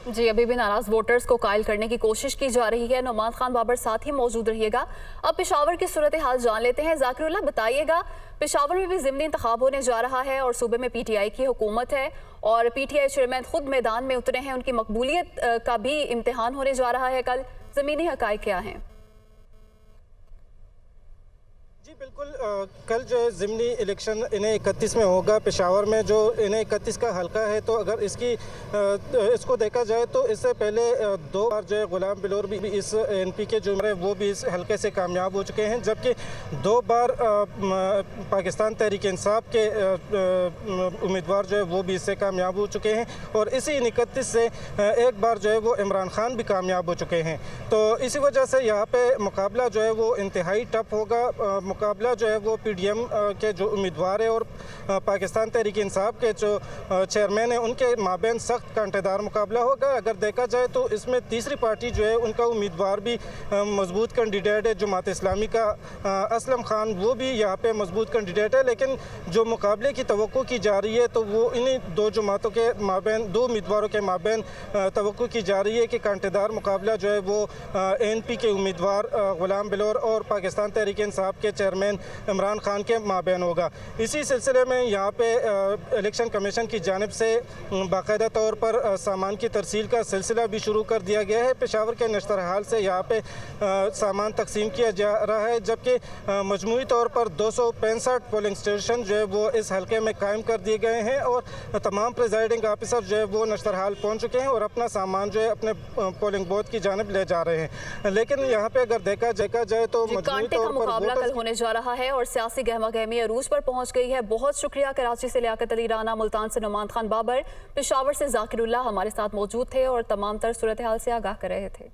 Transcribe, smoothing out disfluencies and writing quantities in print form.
जी, अभी भी नाराज वोटर्स को कायल करने की कोशिश की जा रही है। नुमान खान बाबर साथ ही मौजूद रहिएगा। अब पेशावर की सूरत हाल जान लेते हैं। जाकिरुल्लाह, बताइएगा, पेशावर में भी ज़िमनी इंतखाब होने जा रहा है और सूबे में पीटीआई की हुकूमत है और पीटीआई चेयरमैन खुद मैदान में उतरे हैं। उनकी मकबूलियत का भी इम्तिहान होने जा रहा है कल। ज़मीनी हक़ाइक़ क्या हैं? जी बिल्कुल, कल जो है ज़िमनी इलेक्शन इन्हें 31 में होगा। पेशावर में जो इन्हें 31 का हलका है, तो अगर इसको देखा जाए तो इससे पहले 2 बार जो है गुलाम बिलोर भी इस एनपी के जो है वो भी इस हलके से कामयाब हो चुके हैं, जबकि 2 बार पाकिस्तान तहरीक इंसाफ के उम्मीदवार जो है वो भी इससे कामयाब हो चुके हैं और इसी 31 से एक बार जो है वो इमरान खान भी कामयाब हो चुके हैं। तो इसी वजह से यहाँ पे मुकाबला जो है वो इंतहाई टफ होगा। मुकाबला जो है वो पीडीएम के जो उम्मीदवार है और पाकिस्तान तहरीक इंसाफ के जो चेयरमैन है उनके माबैन सख्त कांटेदार मुकाबला होगा। अगर देखा जाए तो इसमें तीसरी पार्टी जो है उनका उम्मीदवार भी मजबूत कैंडिडेट है, जमात इस्लामी का असलम खान, वो भी यहाँ पे मजबूत कैंडिडेट है। लेकिन जो मुकाबले की तवक्को की जा रही है तो वो इन्हीं 2 जमातों के माबैन, 2 उम्मीदवारों के माबैन तवक्को की जा रही है कि कांटेदार मुकाबला जो है वो एनपी के उम्मीदवार गुलाम बिलोर और पाकिस्तान तहरीक इंसाफ के चेयरमैन इमरान खान के माबैन होगा। इसी सिलसिले में यहाँ पे इलेक्शन कमीशन की जानिब से बाकायदा तौर पर सामान की तरसील का सिलसिला भी शुरू कर दिया गया है। पेशावर के नश्तर हाल से यहाँ पे सामान तकसीम किया जा रहा है, जबकि मजमूई तौर पर 265 पोलिंग स्टेशन जो है वो इस हल्के में कायम कर दिए गए हैं और तमाम प्रिजाइडिंग ऑफिसर जो है वो नश्तर हाल पहुँच चुके हैं और अपना सामान जो है अपने पोलिंग बूथ की जानिब ले जा रहे हैं। लेकिन यहाँ पे अगर देखा जाए तो मजमूई तौर पर होने जा रहा है और सियासी गहमा गहमी अरूज पर पहुंच गई है। बहुत शुक्रिया। कराची से लियाकत अली राना, मुल्तान से नुमान खान बाबर, पेशावर से जाकिरुल्लाह हमारे साथ मौजूद थे और तमाम तर सूरत हाल से आगाह कर रहे थे।